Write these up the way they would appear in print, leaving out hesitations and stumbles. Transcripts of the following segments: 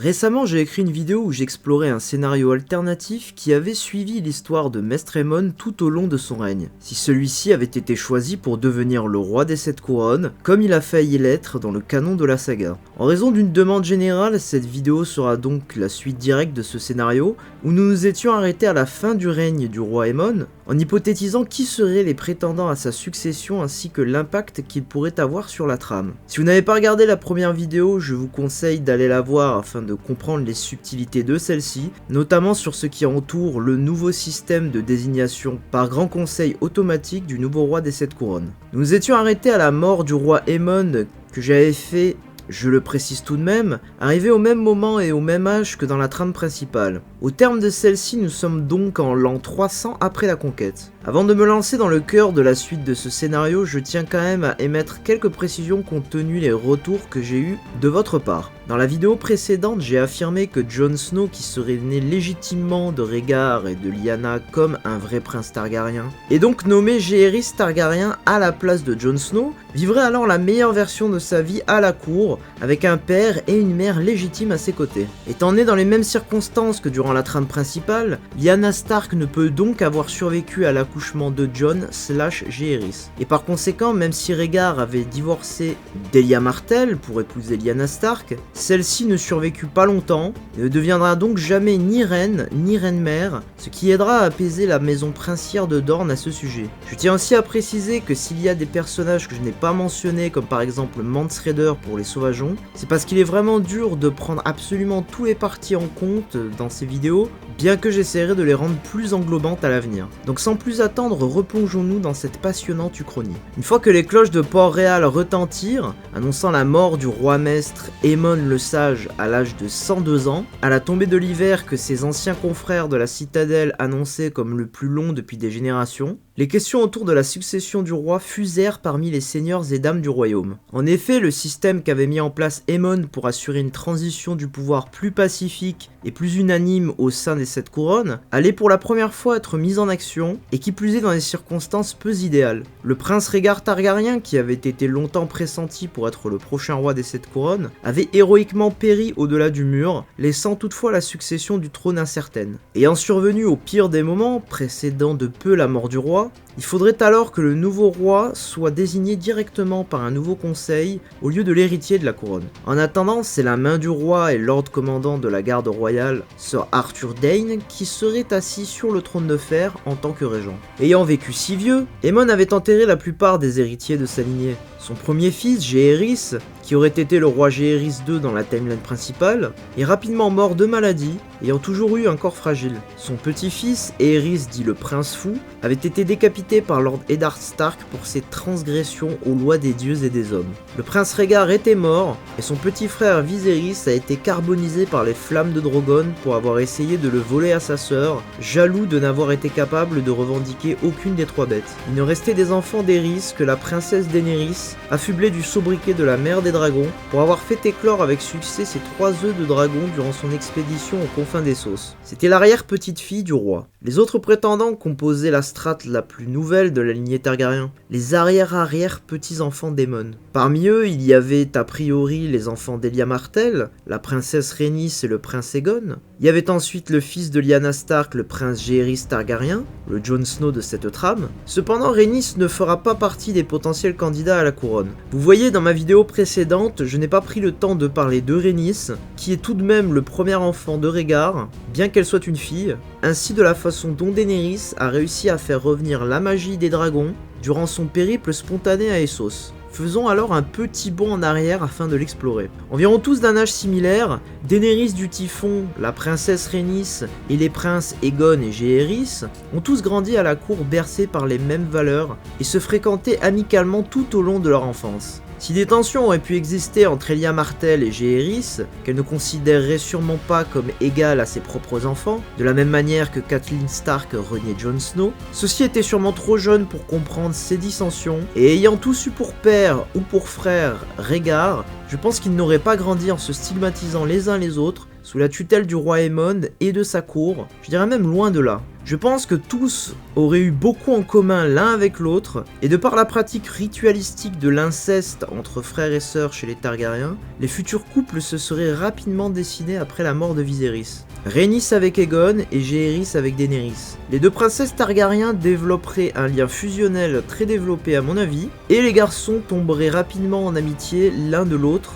Récemment, j'ai écrit une vidéo où j'explorais un scénario alternatif qui avait suivi l'histoire de Mestre Aemon tout au long de son règne. Si celui-ci avait été choisi pour devenir le roi des 7 couronnes, comme il a failli l'être dans le canon de la saga. En raison d'une demande générale, cette vidéo sera donc la suite directe de ce scénario, où nous nous étions arrêtés à la fin du règne du roi Aemon, en hypothétisant qui seraient les prétendants à sa succession ainsi que l'impact qu'il pourrait avoir sur la trame. Si vous n'avez pas regardé la première vidéo, je vous conseille d'aller la voir afin de comprendre les subtilités de celle-ci, notamment sur ce qui entoure le nouveau système de désignation par grand conseil automatique du nouveau roi des 7 couronnes. Nous nous étions arrêtés à la mort du roi Aemon que j'avais fait, je le précise tout de même, arriver au même moment et au même âge que dans la trame principale. Au terme de celle-ci, nous sommes donc en l'an 300 après la conquête. Avant de me lancer dans le cœur de la suite de ce scénario, je tiens quand même à émettre quelques précisions compte tenu les retours que j'ai eus de votre part. Dans la vidéo précédente, j'ai affirmé que Jon Snow, qui serait né légitimement de Rhaegar et de Lyanna comme un vrai prince Targaryen, et donc nommé Jaehaerys Targaryen à la place de Jon Snow, vivrait alors la meilleure version de sa vie à la cour, avec un père et une mère légitimes à ses côtés. Étant né dans les mêmes circonstances que durant la trame principale, Lyanna Stark ne peut donc avoir survécu à l'accouchement de Jon/Jaehaerys. Et par conséquent, même si Rhaegar avait divorcé d'Elia Martell pour épouser Lyanna Stark, celle-ci ne survécut pas longtemps et ne deviendra donc jamais ni reine ni reine-mère, ce qui aidera à apaiser la maison princière de Dorne à ce sujet. Je tiens aussi à préciser que s'il y a des personnages que je n'ai pas mentionnés, comme par exemple Mance Rayder pour les Sauvageons, c'est parce qu'il est vraiment dur de prendre absolument tous les partis en compte dans ces vidéos, bien que j'essaierai de les rendre plus englobantes à l'avenir. Donc sans plus attendre, replongeons-nous dans cette passionnante uchronie. Une fois que les cloches de Port-Réal retentirent, annonçant la mort du roi maître Aemon le Sage à l'âge de 102 ans, à la tombée de l'hiver que ses anciens confrères de la citadelle annonçaient comme le plus long depuis des générations, les questions autour de la succession du roi fusèrent parmi les seigneurs et dames du royaume. En effet, le système qu'avait mis en place Aemon pour assurer une transition du pouvoir plus pacifique et plus unanime au sein des 7 couronnes allait pour la première fois être mis en action, et qui plus est dans des circonstances peu idéales. Le prince Rhaegar Targaryen, qui avait été longtemps pressenti pour être le prochain roi des 7 couronnes, avait héroïquement péri au-delà du mur, laissant toutefois la succession du trône incertaine. Ayant survenu au pire des moments, précédant de peu la mort du roi, il faudrait alors que le nouveau roi soit désigné directement par un nouveau conseil au lieu de l'héritier de la couronne. En attendant, c'est la main du roi et Lord commandant de la garde royale, Sir Arthur Dayne, qui serait assis sur le trône de fer en tant que régent. Ayant vécu si vieux, Aemon avait enterré la plupart des héritiers de sa lignée. Son premier fils, Jaehaerys, qui aurait été le roi Jaehaerys II dans la timeline principale, est rapidement mort de maladie, ayant toujours eu un corps fragile. Son petit-fils, Aerys dit le prince fou, avait été décapité par Lord Eddard Stark pour ses transgressions aux lois des dieux et des hommes. Le prince Rhaegar était mort, et son petit frère Viserys a été carbonisé par les flammes de Drogon pour avoir essayé de le voler à sa sœur, jaloux de n'avoir été capable de revendiquer aucune des 3 bêtes. Il ne restait des enfants d'Aerys que la princesse Daenerys, affublée du sobriquet de la mère des dragons, pour avoir fait éclore avec succès ses 3 œufs de dragon durant son expédition aux confins des Sauces. C'était l'arrière-petite-fille du roi. Les autres prétendants composaient la strate la plus nouvelle de la lignée Targaryen, les arrière-arrière-petits-enfants d'Aemon. Parmi eux, il y avait a priori les enfants d'Elia Martell, la princesse Rhaenys et le prince Aegon. Il y avait ensuite le fils de Lyanna Stark, le prince Jaehaerys Targaryen, le Jon Snow de cette trame. Cependant, Rhaenys ne fera pas partie des potentiels candidats à la couronne. Vous voyez, dans ma vidéo précédente, je n'ai pas pris le temps de parler de Rhaenys, qui est tout de même le premier enfant de Rhaegar, bien qu'elle soit une fille, ainsi de la façon dont Daenerys a réussi à faire revenir la magie des dragons durant son périple spontané à Essos. Faisons alors un petit bond en arrière afin de l'explorer. Environ tous d'un âge similaire, Daenerys du Typhon, la princesse Rhaenys et les princes Aegon et Jaehaerys ont tous grandi à la cour bercés par les mêmes valeurs et se fréquentaient amicalement tout au long de leur enfance. Si des tensions auraient pu exister entre Elia Martell et Jaehaerys, qu'elle ne considérerait sûrement pas comme égale à ses propres enfants, de la même manière que Catelyn Stark reniait Jon Snow, ceux-ci étaient sûrement trop jeunes pour comprendre ces dissensions, et ayant tous eu pour père ou pour frère Rhaegar, je pense qu'ils n'auraient pas grandi en se stigmatisant les uns les autres, sous la tutelle du roi Aemon et de sa cour, je dirais même loin de là. Je pense que tous auraient eu beaucoup en commun l'un avec l'autre, et de par la pratique ritualistique de l'inceste entre frères et sœurs chez les Targaryens, les futurs couples se seraient rapidement dessinés après la mort de Viserys. Rhaenys avec Aegon et Jaehaerys avec Daenerys. Les deux princesses Targaryens développeraient un lien fusionnel très développé à mon avis, et les garçons tomberaient rapidement en amitié l'un de l'autre,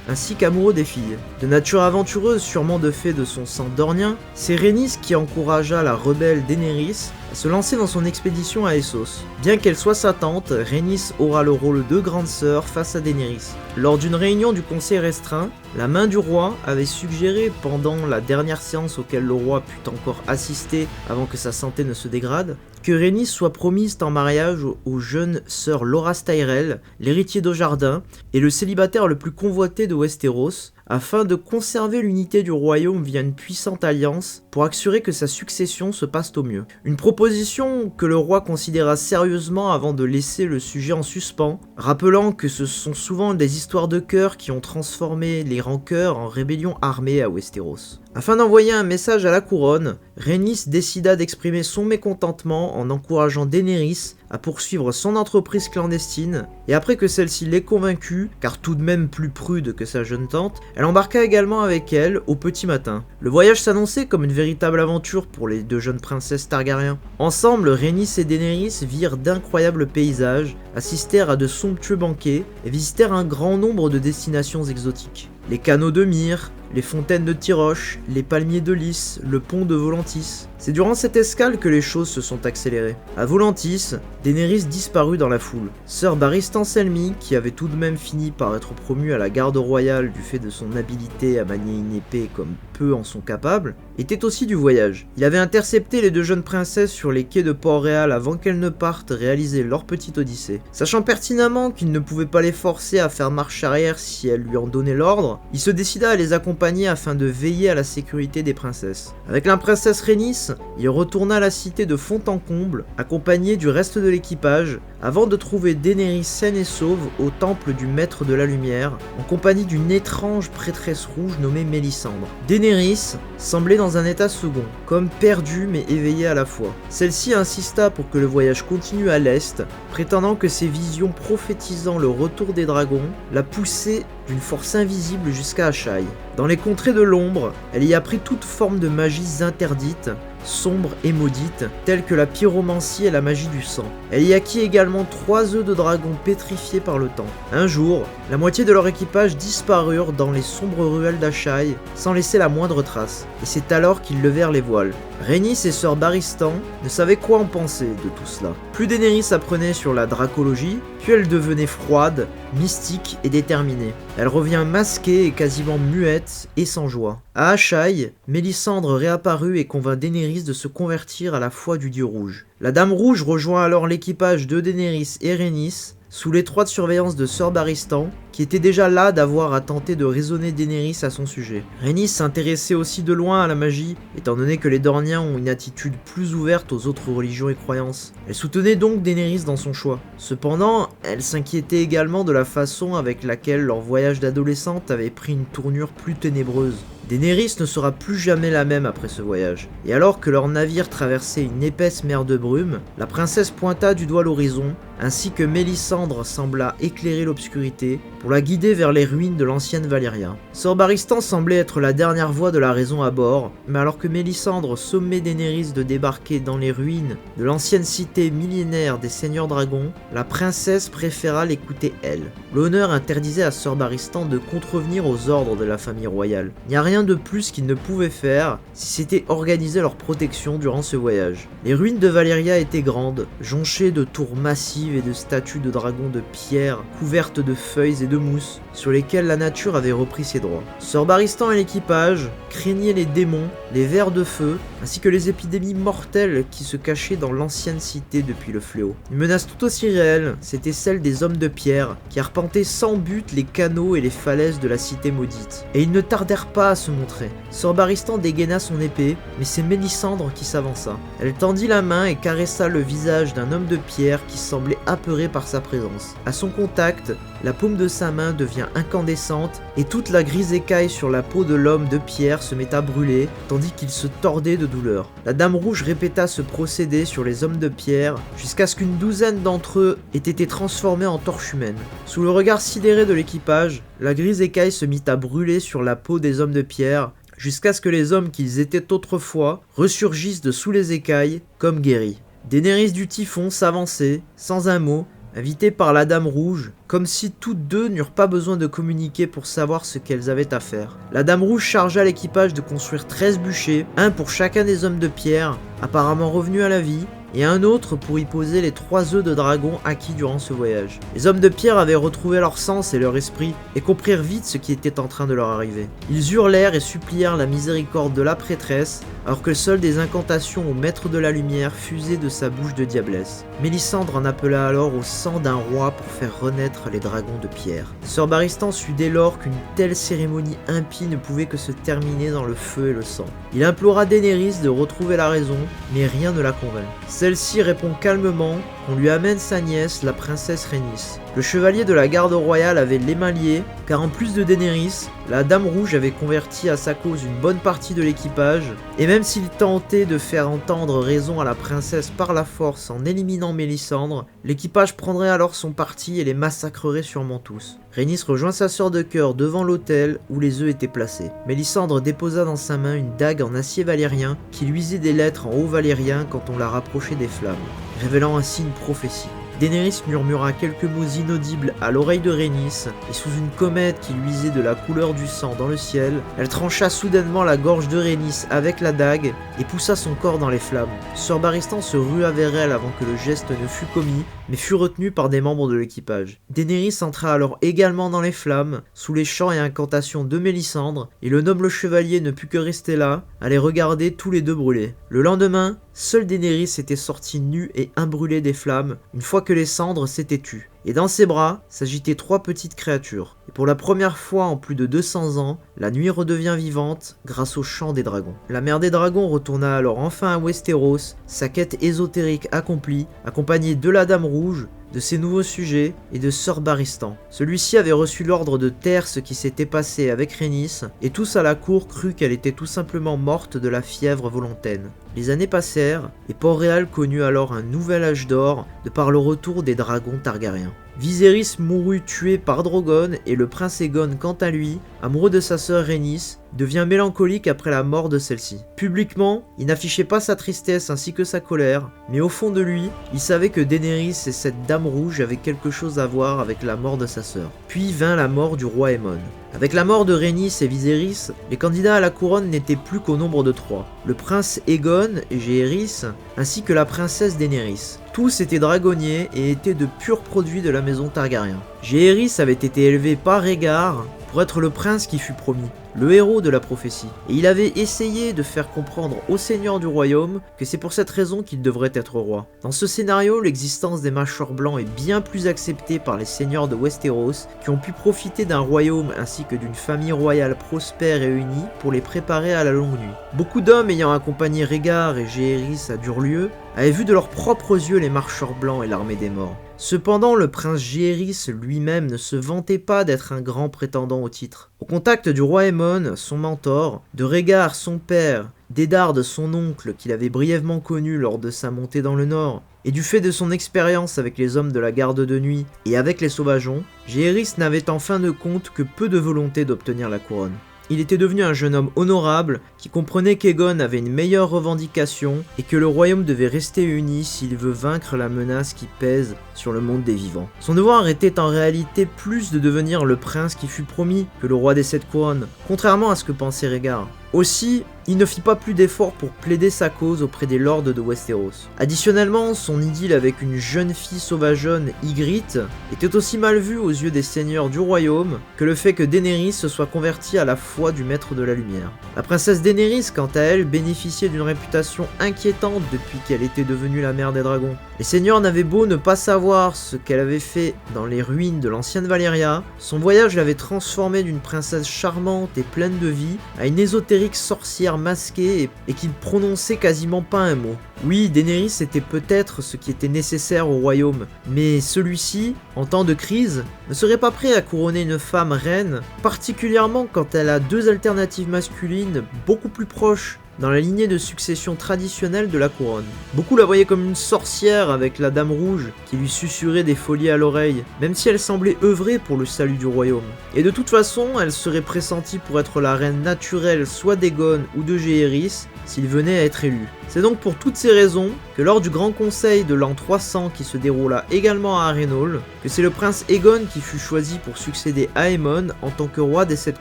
ainsi qu'amoureux des filles. De nature aventureuse, sûrement de fait de son sang dornien, c'est Rhaenys qui encouragea la rebelle Daenerys à se lancer dans son expédition à Essos. Bien qu'elle soit sa tante, Rhaenys aura le rôle de grande sœur face à Daenerys. Lors d'une réunion du conseil restreint, la main du roi avait suggéré, pendant la dernière séance auquel le roi put encore assister avant que sa santé ne se dégrade, que Rhaenys soit promise en mariage aux jeunes sœurs Loras Tyrell, l'héritier d'Aujardin, et le célibataire le plus convoité de Westeros, afin de conserver l'unité du royaume via une puissante alliance pour assurer que sa succession se passe au mieux. Une proposition que le roi considéra sérieusement avant de laisser le sujet en suspens, rappelant que ce sont souvent des histoires de cœur qui ont transformé les rancœurs en rébellion armée à Westeros. Afin d'envoyer un message à la couronne, Rhaenys décida d'exprimer son mécontentement en encourageant Daenerys à poursuivre son entreprise clandestine, et après que celle-ci l'ait convaincue, car tout de même plus prude que sa jeune tante, elle embarqua également avec elle au petit matin. Le voyage s'annonçait comme une véritable aventure pour les deux jeunes princesses Targaryens. Ensemble, Rhaenys et Daenerys virent d'incroyables paysages, assistèrent à de somptueux banquets et visitèrent un grand nombre de destinations exotiques. Les canaux de Myre, les fontaines de Tyroche, les palmiers de Lys, le pont de Volantis. C'est durant cette escale que les choses se sont accélérées. À Volantis, Daenerys disparut dans la foule. Sir Barristan Selmy, qui avait tout de même fini par être promu à la garde royale du fait de son habileté à manier une épée comme peu en sont capables, était aussi du voyage. Il avait intercepté les deux jeunes princesses sur les quais de Port-Réal avant qu'elles ne partent réaliser leur petite odyssée. Sachant pertinemment qu'il ne pouvait pas les forcer à faire marche arrière si elles lui en donnaient l'ordre, il se décida à les accompagner afin de veiller à la sécurité des princesses. Avec la princesse Rhaenys, il retourna à la cité de fond en comble, accompagné du reste de l'équipage, avant de trouver Daenerys saine et sauve au temple du Maître de la Lumière, en compagnie d'une étrange prêtresse rouge nommée Mélisandre. Daenerys semblait dans un état second, comme perdue mais éveillée à la fois. Celle-ci insista pour que le voyage continue à l'est, prétendant que ses visions prophétisant le retour des dragons la poussaient d'une force invisible jusqu'à Asshai. Dans les contrées de l'ombre, elle y apprit toute forme de magies interdites, sombres et maudites, telles que la pyromancie et la magie du sang. Elle y acquit également 3 œufs de dragon pétrifiés par le temps. Un jour, la moitié de leur équipage disparurent dans les sombres ruelles d'Asshai, sans laisser la moindre trace, et c'est alors qu'ils levèrent les voiles. Rhaenys et Sir Barristan ne savaient quoi en penser de tout cela. Plus Daenerys apprenait sur la dracologie, plus elle devenait froide, mystique et déterminée. Elle revient masquée et quasiment muette et sans joie. À Asshai, Mélisandre réapparut et convainc Daenerys de se convertir à la foi du dieu rouge. La Dame Rouge rejoint alors l'équipage de Daenerys et Rhaenys, sous l'étroite surveillance de Sir Barristan, qui était déjà là d'avoir à tenter de raisonner Daenerys à son sujet. Rhaenys s'intéressait aussi de loin à la magie, étant donné que les Dorniens ont une attitude plus ouverte aux autres religions et croyances. Elle soutenait donc Daenerys dans son choix. Cependant, elle s'inquiétait également de la façon avec laquelle leur voyage d'adolescente avait pris une tournure plus ténébreuse. Daenerys ne sera plus jamais la même après ce voyage, et alors que leur navire traversait une épaisse mer de brume, la princesse pointa du doigt l'horizon, ainsi que Mélisandre sembla éclairer l'obscurité pour la guider vers les ruines de l'ancienne Valyria. Sir Barristan semblait être la dernière voix de la raison à bord, mais alors que Mélisandre sommait Daenerys de débarquer dans les ruines de l'ancienne cité millénaire des Seigneurs Dragons, la princesse préféra l'écouter elle. L'honneur interdisait à Sir Barristan de contrevenir aux ordres de la famille royale. Il n'y a rien de plus qu'il ne pouvait faire si c'était organiser leur protection durant ce voyage. Les ruines de Valyria étaient grandes, jonchées de tours massives et de statues de dragons de pierre couvertes de feuilles et de mousse sur lesquelles la nature avait repris ses droits. Sir Barristan et l'équipage craignaient les démons, les vers de feu, ainsi que les épidémies mortelles qui se cachaient dans l'ancienne cité depuis le fléau. Une menace tout aussi réelle, c'était celle des hommes de pierre qui arpentaient sans but les canaux et les falaises de la cité maudite. Et ils ne tardèrent pas à se se montrer. Sœur Baristan dégaina son épée, mais c'est Mélisandre qui s'avança. Elle tendit la main et caressa le visage d'un homme de pierre qui semblait apeuré par sa présence. À son contact, la paume de sa main devient incandescente et toute la grise écaille sur la peau de l'homme de pierre se met à brûler, tandis qu'il se tordait de douleur. La Dame Rouge répéta ce procédé sur les hommes de pierre, jusqu'à ce qu'une douzaine d'entre eux aient été transformés en torches humaines. Sous le regard sidéré de l'équipage, la grise écaille se mit à brûler sur la peau des hommes de pierre, jusqu'à ce que les hommes qu'ils étaient autrefois ressurgissent de sous les écailles, comme guéris. Daenerys du Typhon s'avançait, sans un mot, invitée par la Dame Rouge, comme si toutes deux n'eurent pas besoin de communiquer pour savoir ce qu'elles avaient à faire. La Dame Rouge chargea l'équipage de construire 13 bûchers, un pour chacun des hommes de pierre, apparemment revenus à la vie, et un autre pour y poser les 3 œufs de dragon acquis durant ce voyage. Les hommes de pierre avaient retrouvé leur sens et leur esprit, et comprirent vite ce qui était en train de leur arriver. Ils hurlèrent et supplièrent la miséricorde de la prêtresse, alors que seules des incantations au maître de la lumière fusaient de sa bouche de diablesse. Mélisandre en appela alors au sang d'un roi pour faire renaître les dragons de pierre. Sœur Baristan sut dès lors qu'une telle cérémonie impie ne pouvait que se terminer dans le feu et le sang. Il implora Daenerys de retrouver la raison, mais rien ne la convainc. Celle-ci répond calmement qu'on lui amène sa nièce, la princesse Rhaenys. Le chevalier de la garde royale avait les mains liées, car en plus de Daenerys, la Dame Rouge avait converti à sa cause une bonne partie de l'équipage, et même s'il tentait de faire entendre raison à la princesse par la force en éliminant Mélisandre, l'équipage prendrait alors son parti et les massacrerait sûrement tous. Rhaenys rejoint sa sœur de cœur devant l'autel où les œufs étaient placés. Mélisandre déposa dans sa main une dague en acier valérien qui luisait des lettres en haut valérien quand on la rapprochait des flammes, révélant ainsi une prophétie. Daenerys murmura quelques mots inaudibles à l'oreille de Rhaenys, et sous une comète qui luisait de la couleur du sang dans le ciel, elle trancha soudainement la gorge de Rhaenys avec la dague et poussa son corps dans les flammes. Sœur Baristan se rua vers elle avant que le geste ne fût commis, mais fut retenu par des membres de l'équipage. Daenerys entra alors également dans les flammes, sous les chants et incantations de Mélisandre, et le noble chevalier ne put que rester là, à les regarder tous les deux brûler. Le lendemain, seule Daenerys était sortie nue et imbrûlée des flammes, une fois que les cendres s'étaient tues. Et dans ses bras s'agitaient 3 petites créatures. Et pour la première fois en plus de 200 ans, la nuit redevient vivante grâce au chant des dragons. La mère des dragons retourna alors enfin à Westeros, sa quête ésotérique accomplie, accompagnée de la Dame Rouge, de ses nouveaux sujets et de Sœur Baristan. Celui-ci avait reçu l'ordre de taire ce qui s'était passé avec Rhaenys, et tous à la cour crurent qu'elle était tout simplement morte de la fièvre volontaine. Les années passèrent, et Port-Réal connut alors un nouvel âge d'or de par le retour des dragons Targaryens. Viserys mourut tué par Drogon, et le prince Aegon, quant à lui, amoureux de sa sœur Rhaenys, devient mélancolique après la mort de celle-ci. Publiquement, il n'affichait pas sa tristesse ainsi que sa colère, mais au fond de lui, il savait que Daenerys et cette Dame Rouge avaient quelque chose à voir avec la mort de sa sœur. Puis vint la mort du roi Aemon. Avec la mort de Rhaenys et Viserys, les candidats à la couronne n'étaient plus qu'au nombre de 3. Le prince Aegon et Jaehaerys, ainsi que la princesse Daenerys. Tous étaient dragonniers et étaient de purs produits de la maison Targaryen. Jaehaerys avait été élevé par Rhaegar pour être le prince qui fut promis, le héros de la prophétie. Et il avait essayé de faire comprendre au seigneur du royaume que c'est pour cette raison qu'il devrait être roi. Dans ce scénario, l'existence des mâcheurs blancs est bien plus acceptée par les seigneurs de Westeros qui ont pu profiter d'un royaume ainsi que d'une famille royale prospère et unie pour les préparer à la longue nuit. Beaucoup d'hommes ayant accompagné Rhaegar et Jaehaerys à Durlieu avaient vu de leurs propres yeux les marcheurs blancs et l'armée des morts. Cependant, le prince Jaehaerys lui-même ne se vantait pas d'être un grand prétendant au titre. Au contact du roi Aemon, son mentor, de Rhaegar, son père, d'Eddard, son oncle, qu'il avait brièvement connu lors de sa montée dans le nord, et du fait de son expérience avec les hommes de la garde de nuit et avec les sauvageons, Jaehaerys n'avait en fin de compte que peu de volonté d'obtenir la couronne. Il était devenu un jeune homme honorable qui comprenait qu'Aegon avait une meilleure revendication et que le royaume devait rester uni s'il veut vaincre la menace qui pèse sur le monde des vivants. Son devoir était en réalité plus de devenir le prince qui fut promis que le roi des 7 couronnes, contrairement à ce que pensait Rhaegar. Aussi, il ne fit pas plus d'efforts pour plaider sa cause auprès des lords de Westeros. Additionnellement, son idylle avec une jeune fille sauvageonne, Ygritte, était aussi mal vue aux yeux des seigneurs du royaume que le fait que Daenerys se soit convertie à la foi du Maître de la Lumière. La princesse Daenerys, quant à elle, bénéficiait d'une réputation inquiétante depuis qu'elle était devenue la mère des dragons. Les seigneurs n'avaient beau ne pas savoir ce qu'elle avait fait dans les ruines de l'ancienne Valyria, son voyage l'avait transformée d'une princesse charmante et pleine de vie à une ésotérique sorcière masquée et qui ne prononçait quasiment pas un mot. Oui, Daenerys était peut-être ce qui était nécessaire au royaume, mais celui-ci, en temps de crise, ne serait pas prêt à couronner une femme reine, particulièrement quand elle a deux alternatives masculines beaucoup plus proches dans la lignée de succession traditionnelle de la couronne. Beaucoup la voyaient comme une sorcière avec la Dame Rouge qui lui susurrait des folies à l'oreille, même si elle semblait œuvrer pour le salut du royaume. Et de toute façon, elle serait pressentie pour être la reine naturelle soit d'Aegon ou de Jaehaerys s'il venait à être élu. C'est donc pour toutes ces raisons que lors du grand conseil de l'an 300 qui se déroula également à Harrenhal, que c'est le prince Aegon qui fut choisi pour succéder à Aemon en tant que roi des 7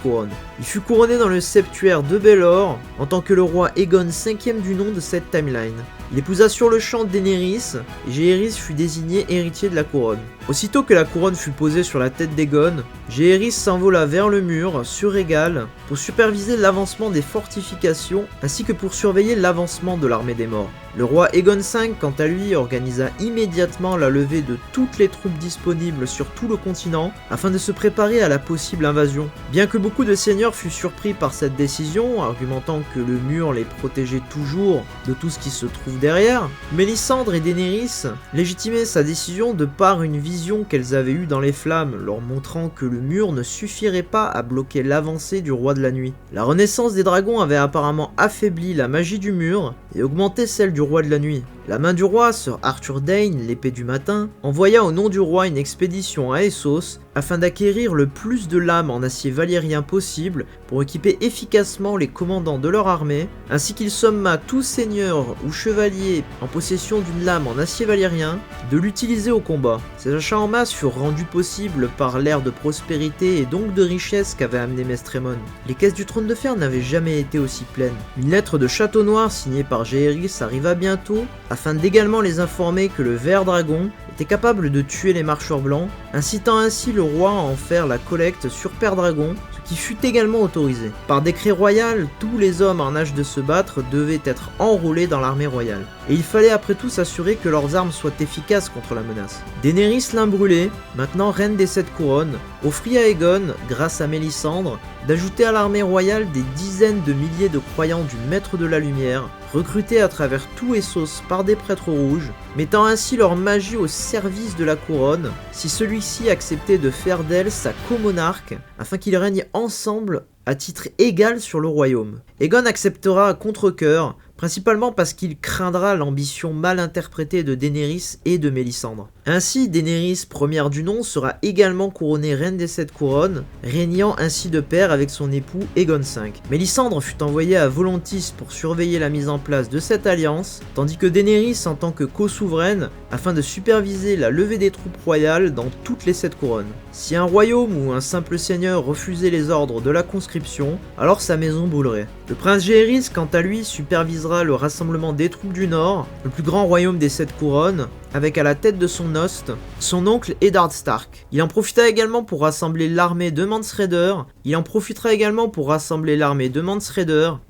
couronnes. Il fut couronné dans le septuaire de Baelor en tant que le roi Aegon 5e du nom de cette timeline. Il épousa sur le champ Daenerys et Jaehaerys fut désigné héritier de la couronne. Aussitôt que la couronne fut posée sur la tête d'Aegon, Jaehaerys s'envola vers le mur, sur Rhaegal, pour superviser l'avancement des fortifications ainsi que pour surveiller l'avancement de l'armée des morts. Le roi Aegon V, quant à lui, organisa immédiatement la levée de toutes les troupes disponibles sur tout le continent afin de se préparer à la possible invasion. Bien que beaucoup de seigneurs fussent surpris par cette décision, argumentant que le mur les protégeait toujours de tout ce qui se trouve derrière, Mélisandre et Daenerys légitimaient sa décision de par une vision qu'elles avaient eue dans les flammes, leur montrant que le mur ne suffirait pas à bloquer l'avancée du roi de la nuit. La renaissance des dragons avait apparemment affaibli la magie du mur et augmenté celle du roi de la nuit. La main du roi, Sir Arthur Dayne, l'épée du matin, envoya au nom du roi une expédition à Essos afin d'acquérir le plus de lames en acier valyrien possible pour équiper efficacement les commandants de leur armée, ainsi qu'il somma tout seigneur ou chevalier en possession d'une lame en acier valyrien de l'utiliser au combat. Ces achats en masse furent rendus possibles par l'ère de prospérité et donc de richesse qu'avait amené Maestre Aemon. Les caisses du trône de fer n'avaient jamais été aussi pleines. Une lettre de Château Noir signée par Jaehaerys arriva bientôt afin d'également les informer que le ver dragon était capable de tuer les marcheurs blancs, incitant ainsi le roi à en faire la collecte sur Père Dragon, ce qui fut également autorisé. Par décret royal, tous les hommes en âge de se battre devaient être enrôlés dans l'armée royale, et il fallait après tout s'assurer que leurs armes soient efficaces contre la menace. Daenerys l'Imbrûlée, maintenant reine des 7 couronnes, offrit à Aegon, grâce à Mélisandre, d'ajouter à l'armée royale des dizaines de milliers de croyants du Maître de la Lumière, recrutés à travers tout Essos par des prêtres rouges, mettant ainsi leur magie au service de la couronne, si celui-ci acceptait de faire d'elle sa comonarque, afin qu'ils règnent ensemble à titre égal sur le royaume. Aegon acceptera à contre-cœur, principalement parce qu'il craindra l'ambition mal interprétée de Daenerys et de Mélisandre. Ainsi, Daenerys, première du nom, sera également couronnée reine des 7 couronnes, régnant ainsi de pair avec son époux Aegon V. Mélisandre fut envoyée à Volontis pour surveiller la mise en place de cette alliance, tandis que Daenerys en tant que co-souveraine, afin de superviser la levée des troupes royales dans toutes les 7 couronnes. Si un royaume ou un simple seigneur refusait les ordres de la conscription, alors sa maison brûlerait. Le prince Jaehaerys, quant à lui, supervisera le rassemblement des troupes du Nord, le plus grand royaume des 7 couronnes, avec à la tête de son host, son oncle Eddard Stark. Il en profita également pour rassembler l'armée de Mance Rayder,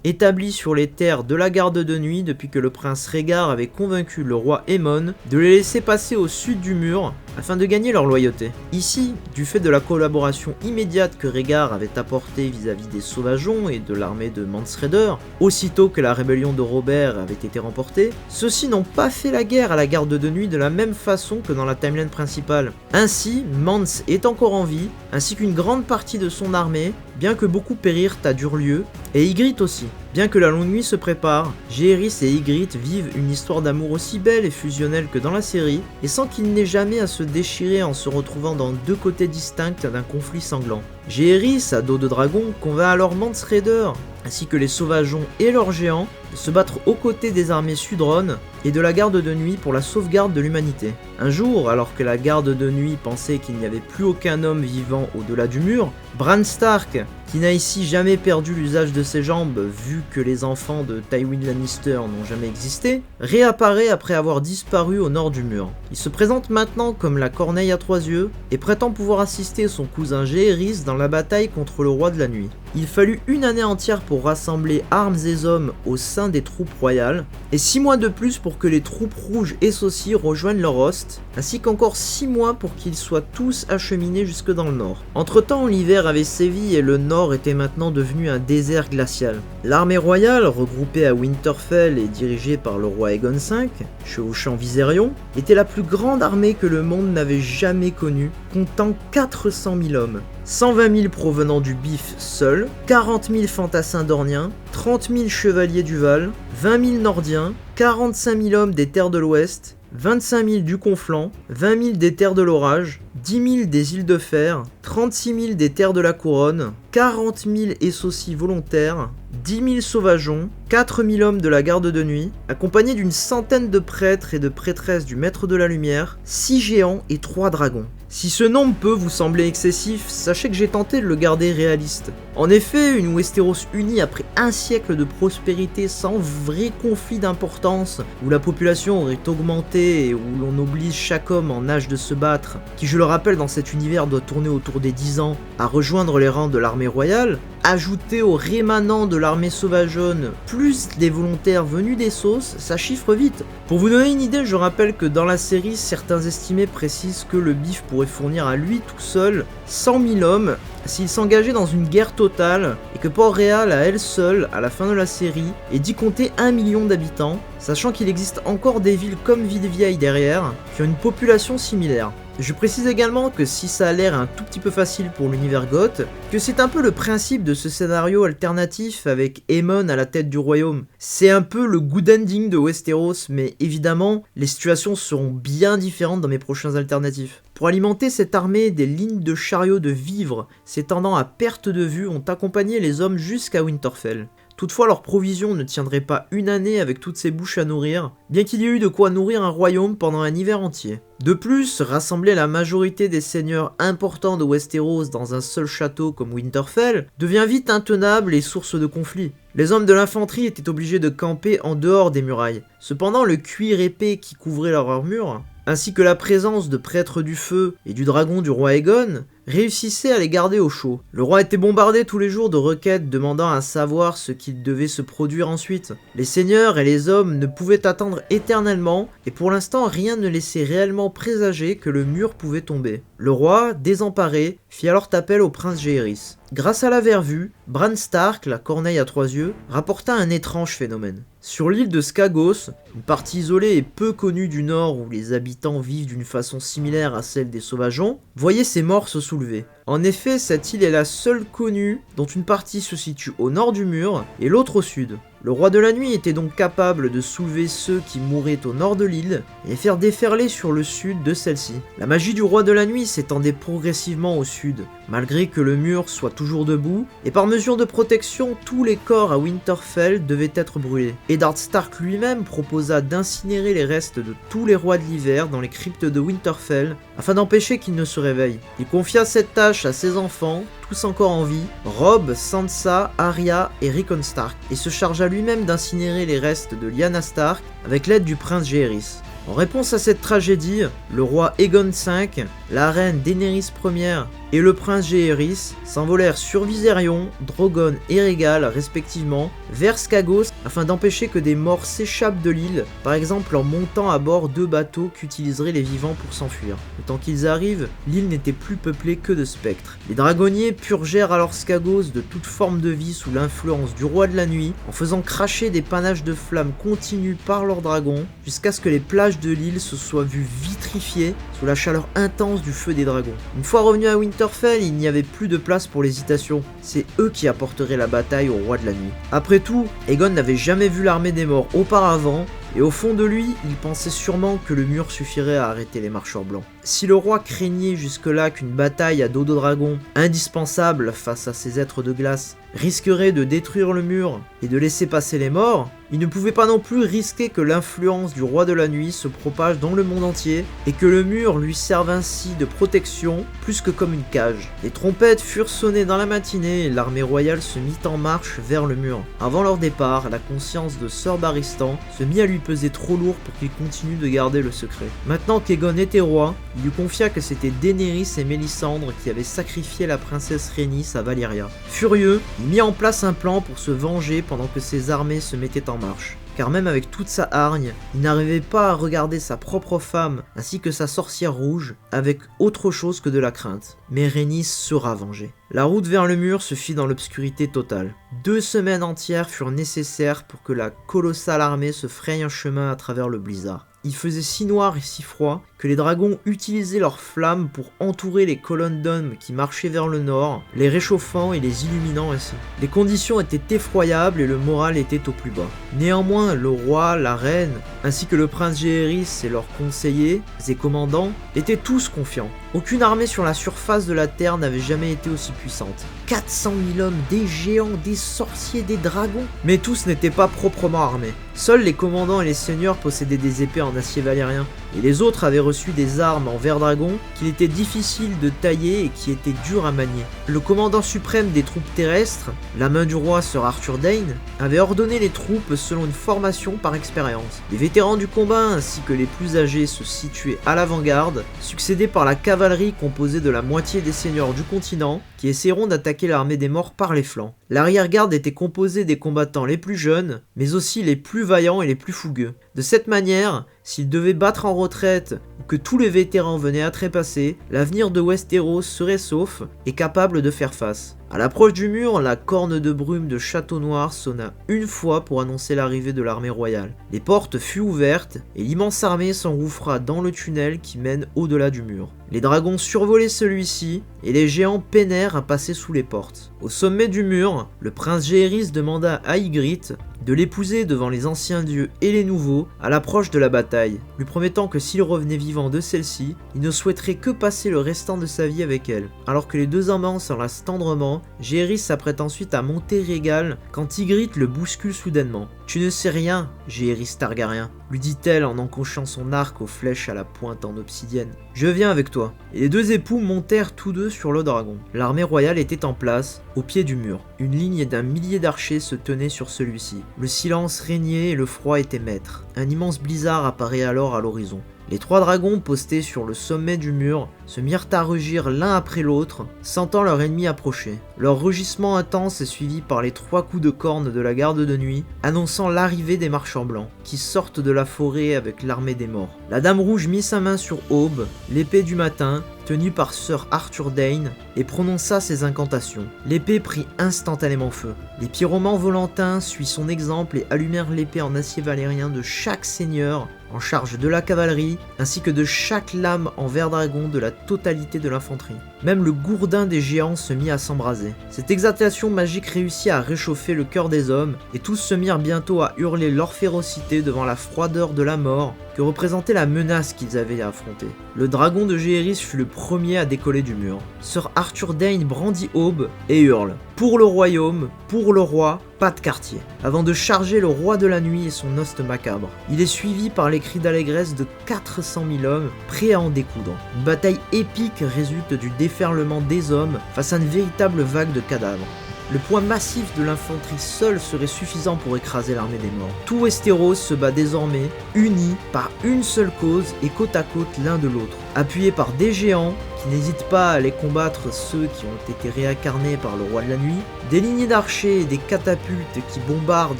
établie sur les terres de la garde de nuit depuis que le prince Rhaegar avait convaincu le roi Aemon de les laisser passer au sud du mur, afin de gagner leur loyauté. Ici, du fait de la collaboration immédiate que Rhaegar avait apportée vis-à-vis des Sauvageons et de l'armée de Mance Rayder, aussitôt que la rébellion de Robert avait été remportée, ceux-ci n'ont pas fait la guerre à la garde de nuit de la même façon que dans la timeline principale. Ainsi, Mance est encore en vie, ainsi qu'une grande partie de son armée, bien que beaucoup périrent à Durlieu, et Ygritte aussi. Bien que la longue nuit se prépare, Jaehaerys et Ygritte vivent une histoire d'amour aussi belle et fusionnelle que dans la série, et sans qu'il n'ait jamais à se déchirer en se retrouvant dans deux côtés distincts d'un conflit sanglant. Jaehaerys, à dos de dragon, convainc alors Mance Rayder, ainsi que les Sauvageons et leurs géants, de se battre aux côtés des armées Sudron et de la garde de nuit pour la sauvegarde de l'humanité. Un jour, alors que la garde de nuit pensait qu'il n'y avait plus aucun homme vivant au-delà du mur, Bran Stark, qui n'a ici jamais perdu l'usage de ses jambes vu que les enfants de Tywin Lannister n'ont jamais existé, réapparaît après avoir disparu au nord du mur. Il se présente maintenant comme la corneille à 3 yeux et prétend pouvoir assister son cousin Jaehaerys dans la bataille contre le roi de la nuit. Il fallut une année entière pour rassembler armes et hommes au sein des troupes royales, et 6 mois de plus pour que les troupes rouges et saucis rejoignent leur host, ainsi qu'encore 6 mois pour qu'ils soient tous acheminés jusque dans le nord. Entre temps, l'hiver avait sévi et le nord était maintenant devenu un désert glacial. L'armée royale, regroupée à Winterfell et dirigée par le roi Aegon V, chevauchant Viserion, était la plus grande armée que le monde n'avait jamais connue, comptant 400 000 hommes. 120 000 provenant du Bif seul, 40 000 fantassins dorniens, 30 000 chevaliers du Val, 20 000 nordiens, 45 000 hommes des terres de l'Ouest, 25 000 du Conflant, 20 000 des terres de l'Orage, 10 000 des îles de Fer, 36 000 des terres de la Couronne, 40 000 Essocis volontaires, 10 000 sauvageons, 4 000 hommes de la garde de nuit, accompagnés d'une centaine de prêtres et de prêtresses du Maître de la Lumière, 6 géants et 3 dragons. Si ce nombre peut vous sembler excessif, sachez que j'ai tenté de le garder réaliste. En effet, une Westeros unie après un siècle de prospérité sans vrai conflit d'importance, où la population aurait augmenté et où l'on oblige chaque homme en âge de se battre, qui je le rappelle dans cet univers doit tourner autour des 10 ans, à rejoindre les rangs de l'armée royale, ajouté aux rémanents de l'armée sauvageonne, plus les volontaires venus des sauces, ça chiffre vite. Pour vous donner une idée, je rappelle que dans la série, certains estimés précisent que le Bif pourrait fournir à lui tout seul 100 000 hommes s'il s'engageait dans une guerre totale, et que Port-Réal à elle seule, à la fin de la série, est d'y compter 1 million d'habitants, sachant qu'il existe encore des villes comme Villevieille derrière, qui ont une population similaire. Je précise également que si ça a l'air un tout petit peu facile pour l'univers goth, que c'est un peu le principe de ce scénario alternatif avec Aemon à la tête du royaume. C'est un peu le good ending de Westeros, mais évidemment, les situations seront bien différentes dans mes prochains alternatifs. Pour alimenter cette armée, des lignes de chariots de vivres s'étendant à perte de vue ont accompagné les hommes jusqu'à Winterfell. Toutefois, leurs provisions ne tiendraient pas une année avec toutes ces bouches à nourrir, bien qu'il y ait eu de quoi nourrir un royaume pendant un hiver entier. De plus, rassembler la majorité des seigneurs importants de Westeros dans un seul château comme Winterfell devient vite intenable et source de conflits. Les hommes de l'infanterie étaient obligés de camper en dehors des murailles. Cependant, le cuir épais qui couvrait leur armure, ainsi que la présence de prêtres du feu et du dragon du roi Aegon, réussissait à les garder au chaud. Le roi était bombardé tous les jours de requêtes demandant à savoir ce qu'il devait se produire ensuite. Les seigneurs et les hommes ne pouvaient attendre éternellement, et pour l'instant rien ne laissait réellement présager que le mur pouvait tomber. Le roi, désemparé, fit alors appel au prince Jaehaerys. Grâce à la vervue, Bran Stark, la corneille à 3 yeux, rapporta un étrange phénomène. Sur l'île de Skagos, une partie isolée et peu connue du nord où les habitants vivent d'une façon similaire à celle des sauvageons, voyait ces morts se soulever. En effet, cette île est la seule connue dont une partie se situe au nord du mur et l'autre au sud. Le roi de la nuit était donc capable de soulever ceux qui mouraient au nord de l'île et les faire déferler sur le sud de celle-ci. La magie du roi de la nuit s'étendait progressivement au sud, malgré que le mur soit toujours debout, et par mesure de protection, tous les corps à Winterfell devaient être brûlés. Eddard Stark lui-même proposa d'incinérer les restes de tous les rois de l'hiver dans les cryptes de Winterfell, afin d'empêcher qu'ils ne se réveillent. Il confia cette tâche à ses enfants, tous encore en vie, Robb, Sansa, Arya et Rickon Stark, et se chargea lui-même d'incinérer les restes de Lyanna Stark avec l'aide du prince Jaehaerys. En réponse à cette tragédie, le roi Aegon V, la reine Daenerys Ier et le prince Jaehaerys s'envolèrent sur Viserion, Drogon et Rhaegal respectivement vers Skagos afin d'empêcher que des morts s'échappent de l'île, par exemple en montant à bord 2 bateaux qu'utiliseraient les vivants pour s'enfuir. Le temps qu'ils arrivent, l'île n'était plus peuplée que de spectres. Les dragonniers purgèrent alors Skagos de toute forme de vie sous l'influence du roi de la nuit en faisant cracher des panaches de flammes continues par leurs dragons jusqu'à ce que les plages de l'île se soient vues vitrifiées sous la chaleur intense du feu des dragons. Une fois revenus à Winterfell, il n'y avait plus de place pour l'hésitation. C'est eux qui apporteraient la bataille au roi de la nuit. Après tout, Aegon n'avait jamais vu l'armée des morts auparavant, et au fond de lui, il pensait sûrement que le mur suffirait à arrêter les marcheurs blancs. Si le roi craignait jusque-là qu'une bataille à dos de dragon, indispensable face à ces êtres de glace, risquerait de détruire le mur et de laisser passer les morts, il ne pouvait pas non plus risquer que l'influence du roi de la nuit se propage dans le monde entier et que le mur lui serve ainsi de protection plus que comme une cage. Les trompettes furent sonnées dans la matinée et l'armée royale se mit en marche vers le mur. Avant leur départ, la conscience de Sir Barristan se mit à lui peser trop lourd pour qu'il continue de garder le secret. Maintenant qu'Aegon était roi, il lui confia que c'était Daenerys et Mélisandre qui avaient sacrifié la princesse Rhaenys à Valyria. Furieux, il mit en place un plan pour se venger pendant que ses armées se mettaient en marche. Car même avec toute sa hargne, il n'arrivait pas à regarder sa propre femme ainsi que sa sorcière rouge avec autre chose que de la crainte. Mais Rhaenys sera vengée. La route vers le mur se fit dans l'obscurité totale. 2 semaines entières furent nécessaires pour que la colossale armée se fraye un chemin à travers le blizzard. Il faisait si noir et si froid que les dragons utilisaient leurs flammes pour entourer les colonnes d'hommes qui marchaient vers le nord, les réchauffant et les illuminant ainsi. Les conditions étaient effroyables et le moral était au plus bas. Néanmoins, le roi, la reine, ainsi que le prince Jaehaerys et leurs conseillers et commandants étaient tous confiants. Aucune armée sur la surface de la terre n'avait jamais été aussi puissante. 400 000 hommes, des géants, des sorciers, des dragons. Mais tous n'étaient pas proprement armés. Seuls les commandants et les seigneurs possédaient des épées en acier valérien, et les autres avaient reçu des armes en verre dragon qu'il était difficile de tailler et qui étaient dures à manier. Le commandant suprême des troupes terrestres, la main du roi Sir Arthur Dayne, avait ordonné les troupes selon une formation par expérience. Les vétérans du combat ainsi que les plus âgés se situaient à l'avant-garde, succédés par la cavalerie composée de la moitié des seigneurs du continent qui essaieront d'attaquer l'armée des morts par les flancs. L'arrière-garde était composée des combattants les plus jeunes, mais aussi les plus vaillants et les plus fougueux. De cette manière, s'ils devaient battre en retraite ou que tous les vétérans venaient à trépasser, l'avenir de Westeros serait sauf et capable de faire face. À l'approche du mur, la corne de brume de Château Noir sonna une fois pour annoncer l'arrivée de l'armée royale. Les portes furent ouvertes et l'immense armée s'engouffra dans le tunnel qui mène au-delà du mur. Les dragons survolaient celui-ci et les géants peinèrent à passer sous les portes. Au sommet du mur, le prince Jaehaerys demanda à Ygritte de l'épouser devant les anciens dieux et les nouveaux à l'approche de la bataille, lui promettant que s'il revenait vivant de celle-ci, il ne souhaiterait que passer le restant de sa vie avec elle. Alors que les deux amants s'enlacent tendrement, Jaehaerys s'apprête ensuite à monter Régale quand Ygritte le bouscule soudainement. « Tu ne sais rien, Jaehaerys Targaryen », lui dit-elle en encochant son arc aux flèches à la pointe en obsidienne. « Je viens avec toi. » Et les deux époux montèrent tous deux sur le dragon. L'armée royale était en place, au pied du mur. Une ligne d'1 millier d'archers se tenait sur celui-ci. Le silence régnait et le froid était maître. Un immense blizzard apparaît alors à l'horizon. Les 3 dragons postés sur le sommet du mur se mirent à rugir l'un après l'autre, sentant leur ennemi approcher. Leur rugissement intense est suivi par les 3 coups de corne de la garde de nuit, annonçant l'arrivée des marchands blancs, qui sortent de la forêt avec l'armée des morts. La Dame Rouge mit sa main sur Aube, l'épée du matin, tenue par Sir Arthur Dayne, et prononça ses incantations. L'épée prit instantanément feu. Les pyromans volantins suivent son exemple et allumèrent l'épée en acier valérien de chaque seigneur en charge de la cavalerie, ainsi que de chaque lame en verre dragon de la totalité de l'infanterie. Même le gourdin des géants se mit à s'embraser. Cette exaltation magique réussit à réchauffer le cœur des hommes, et tous se mirent bientôt à hurler leur férocité devant la froideur de la mort que représentait la menace qu'ils avaient à affronter. Le dragon de Jaehaerys fut le premier à décoller du mur. Sir Arthur Dayne brandit Aube et hurle « Pour le royaume, pour le roi, pas de quartier », avant de charger le roi de la nuit et son hoste macabre. Il est suivi par les cris d'allégresse de 400 000 hommes prêts à en découdre. Une bataille épique résulte du déferlement des hommes face à une véritable vague de cadavres. Le poids massif de l'infanterie seul serait suffisant pour écraser l'armée des morts. Tout Westeros se bat désormais, uni par une seule cause et côte à côte l'un de l'autre. Appuyés par des géants qui n'hésitent pas à aller combattre ceux qui ont été réincarnés par le roi de la nuit, des lignées d'archers et des catapultes qui bombardent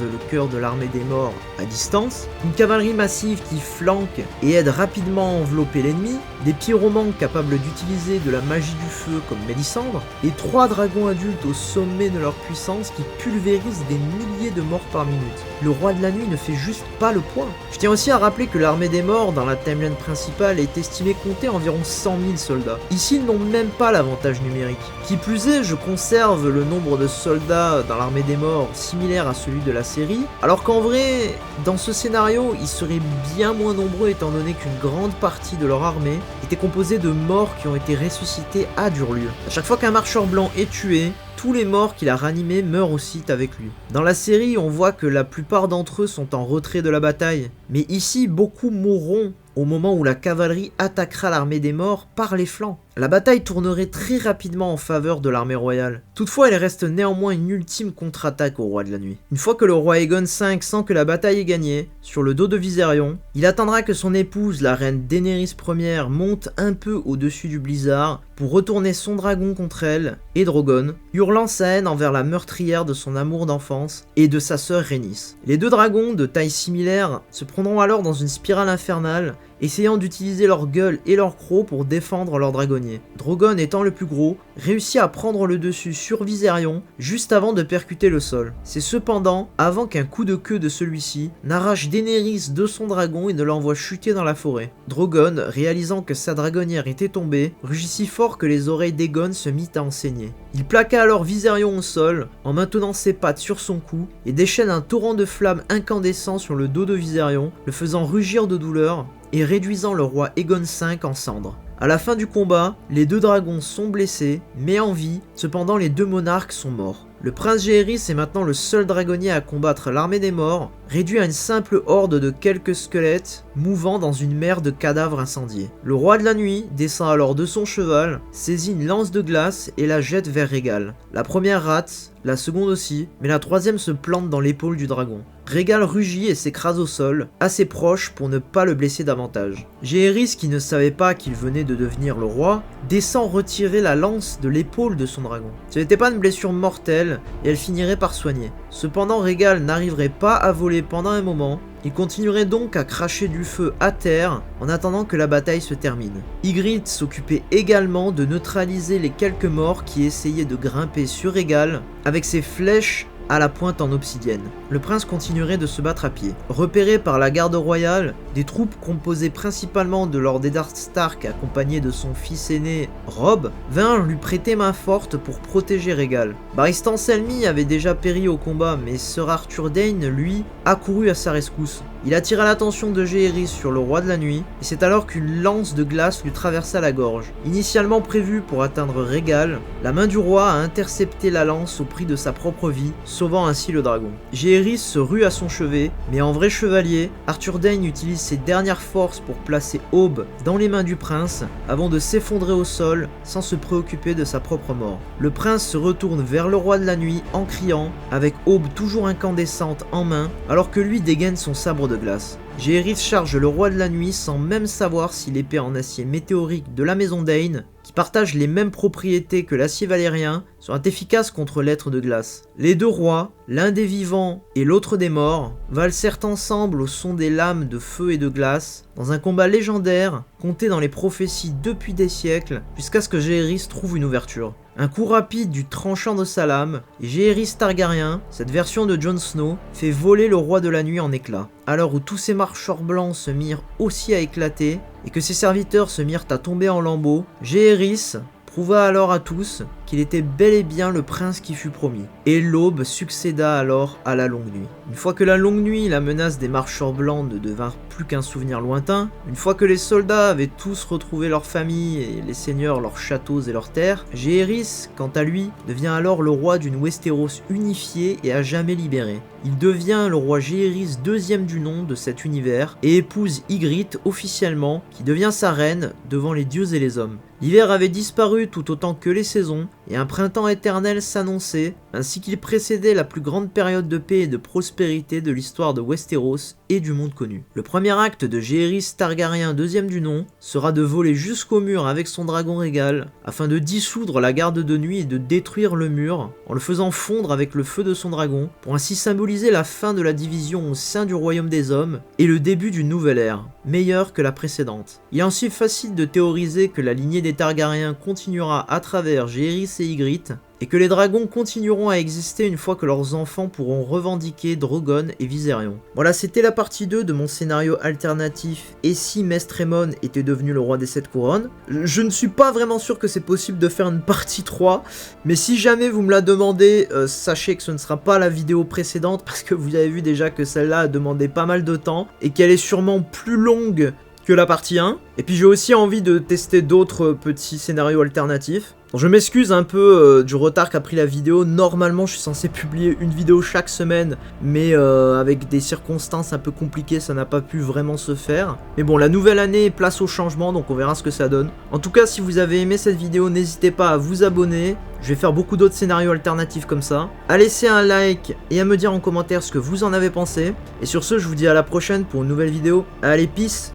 le cœur de l'armée des morts à distance, une cavalerie massive qui flanque et aide rapidement à envelopper l'ennemi, des pyromans capables d'utiliser de la magie du feu comme Mélisandre, et 3 dragons adultes au sommet de leur puissance qui pulvérisent des milliers de morts par minute. Le roi de la nuit ne fait juste pas le poids. Je tiens aussi à rappeler que l'armée des morts dans la timeline principale est estimée compter environ 100 000 soldats. Ici, ils n'ont même pas l'avantage numérique. Qui plus est, je conserve le nombre de soldats dans l'armée des morts similaire à celui de la série, alors qu'en vrai, dans ce scénario, ils seraient bien moins nombreux étant donné qu'une grande partie de leur armée était composée de morts qui ont été ressuscités à Durlur. À chaque fois qu'un marcheur blanc est tué, tous les morts qu'il a ranimés meurent aussi avec lui. Dans la série, on voit que la plupart d'entre eux sont en retrait de la bataille, mais ici, beaucoup mourront au moment où la cavalerie attaquera l'armée des morts par les flancs. La bataille tournerait très rapidement en faveur de l'armée royale. Toutefois, il reste néanmoins une ultime contre-attaque au roi de la nuit. Une fois que le roi Aegon V sent que la bataille est gagnée, sur le dos de Viserion, il attendra que son épouse, la reine Daenerys Ier, monte un peu au-dessus du blizzard pour retourner son dragon contre elle et Drogon, hurlant sa haine envers la meurtrière de son amour d'enfance et de sa sœur Rhaenys. Les deux dragons, de taille similaire, se prendront alors dans une spirale infernale, essayant d'utiliser leur gueule et leur croc pour défendre leur dragonnier. Drogon, étant le plus gros, réussit à prendre le dessus sur Viserion juste avant de percuter le sol. C'est cependant avant qu'un coup de queue de celui-ci n'arrache Daenerys de son dragon et ne l'envoie chuter dans la forêt. Drogon, réalisant que sa dragonnière était tombée, rugit si fort que les oreilles d'Aegon se mirent à en saigner. Il plaqua alors Viserion au sol en maintenant ses pattes sur son cou et déchaîne un torrent de flammes incandescent sur le dos de Viserion, le faisant rugir de douleur et réduisant le roi Aegon V en cendres. À la fin du combat, les deux dragons sont blessés, mais en vie, cependant les deux monarques sont morts. Le prince Jaehaerys est maintenant le seul dragonnier à combattre l'armée des morts, réduit à une simple horde de quelques squelettes mouvant dans une mer de cadavres incendiés. Le roi de la nuit descend alors de son cheval, saisit une lance de glace et la jette vers Rhaegal. La première rate, la seconde aussi, mais la troisième se plante dans l'épaule du dragon. Rhaegal rugit et s'écrase au sol, assez proche pour ne pas le blesser davantage. Jaehaerys, qui ne savait pas qu'il venait de devenir le roi, descend retirer la lance de l'épaule de son dragon. Ce n'était pas une blessure mortelle, et elle finirait par soigner. Cependant, Rhaegal n'arriverait pas à voler pendant un moment, il continuerait donc à cracher du feu à terre en attendant que la bataille se termine. Ygritte s'occupait également de neutraliser les quelques morts qui essayaient de grimper sur Rhaegal avec ses flèches à la pointe en obsidienne. Le prince continuerait de se battre à pied. Repéré par la garde royale, des troupes composées principalement de Lord Eddard Stark accompagné de son fils aîné Robb, vinrent lui prêter main forte pour protéger Rhaegal. Barristan Selmy avait déjà péri au combat, mais Sir Arthur Dayne, lui, accourut à sa rescousse. Il attira l'attention de Jaehaerys sur le roi de la nuit, et c'est alors qu'une lance de glace lui traversa la gorge. Initialement prévue pour atteindre Rhaegal, la main du roi a intercepté la lance au prix de sa propre vie, sauvant ainsi le dragon. Jaehaerys se rue à son chevet, mais en vrai chevalier, Arthur Dayne utilise ses dernières forces pour placer Aube dans les mains du prince, avant de s'effondrer au sol sans se préoccuper de sa propre mort. Le prince se retourne vers le roi de la nuit en criant, avec Aube toujours incandescente en main, alors que lui dégaine son sabre de glace. Jaehaerys charge le roi de la nuit sans même savoir si l'épée en acier météorique de la maison Dayne, qui partage les mêmes propriétés que l'acier valérien, sera efficace contre l'être de glace. Les deux rois, l'un des vivants et l'autre des morts, valsèrent ensemble au son des lames de feu et de glace, dans un combat légendaire, compté dans les prophéties depuis des siècles, jusqu'à ce que Jaehaerys trouve une ouverture. Un coup rapide du tranchant de sa lame, et Jaehaerys Targaryen, cette version de Jon Snow, fait voler le roi de la nuit en éclats. À l'heure où tous ces marcheurs blancs se mirent aussi à éclater, et que ses serviteurs se mirent à tomber en lambeaux, Jaehaerys prouva alors à tous qu'il était bel et bien le prince qui fut promis. Et l'aube succéda alors à la longue nuit. Une fois que la longue nuit, la menace des marcheurs blancs ne devint plus qu'un souvenir lointain, une fois que les soldats avaient tous retrouvé leurs familles et les seigneurs leurs châteaux et leurs terres, Jaehaerys, quant à lui, devient alors le roi d'une Westeros unifiée et à jamais libérée. Il devient le roi Jaehaerys deuxième du nom de cet univers et épouse Ygritte officiellement, qui devient sa reine devant les dieux et les hommes. L'hiver avait disparu tout autant que les saisons, et un printemps éternel s'annonçait, ainsi qu'il précédait la plus grande période de paix et de prospérité de l'histoire de Westeros et du monde connu. Le premier acte de Jaehaerys Targaryen deuxième du nom sera de voler jusqu'au mur avec son dragon Rhaegal, afin de dissoudre la garde de nuit et de détruire le mur, en le faisant fondre avec le feu de son dragon, pour ainsi symboliser la fin de la division au sein du royaume des hommes, et le début d'une nouvelle ère, meilleure que la précédente. Il est ensuite facile de théoriser que la lignée des Targaryens continuera à travers Jaehaerys et Ygritte, et que les dragons continueront à exister une fois que leurs enfants pourront revendiquer Drogon et Viserion. Voilà, c'était la partie 2 de mon scénario alternatif « Et si Maestre Aemon était devenu le roi des 7 couronnes ?» Je ne suis pas vraiment sûr que c'est possible de faire une partie 3, mais si jamais vous me la demandez, sachez que ce ne sera pas la vidéo précédente, parce que vous avez vu déjà que celle-là a demandé pas mal de temps, et qu'elle est sûrement plus longue que la partie 1. Et puis j'ai aussi envie de tester d'autres petits scénarios alternatifs. Bon, je m'excuse un peu du retard qu'a pris la vidéo. Normalement, je suis censé publier une vidéo chaque semaine, mais avec des circonstances un peu compliquées, ça n'a pas pu vraiment se faire. Mais bon, la nouvelle année, place au changement, donc on verra ce que ça donne. En tout cas, si vous avez aimé cette vidéo, n'hésitez pas à vous abonner. Je vais faire beaucoup d'autres scénarios alternatifs comme ça. À laisser un like et à me dire en commentaire ce que vous en avez pensé. Et sur ce, je vous dis à la prochaine pour une nouvelle vidéo. Allez, peace!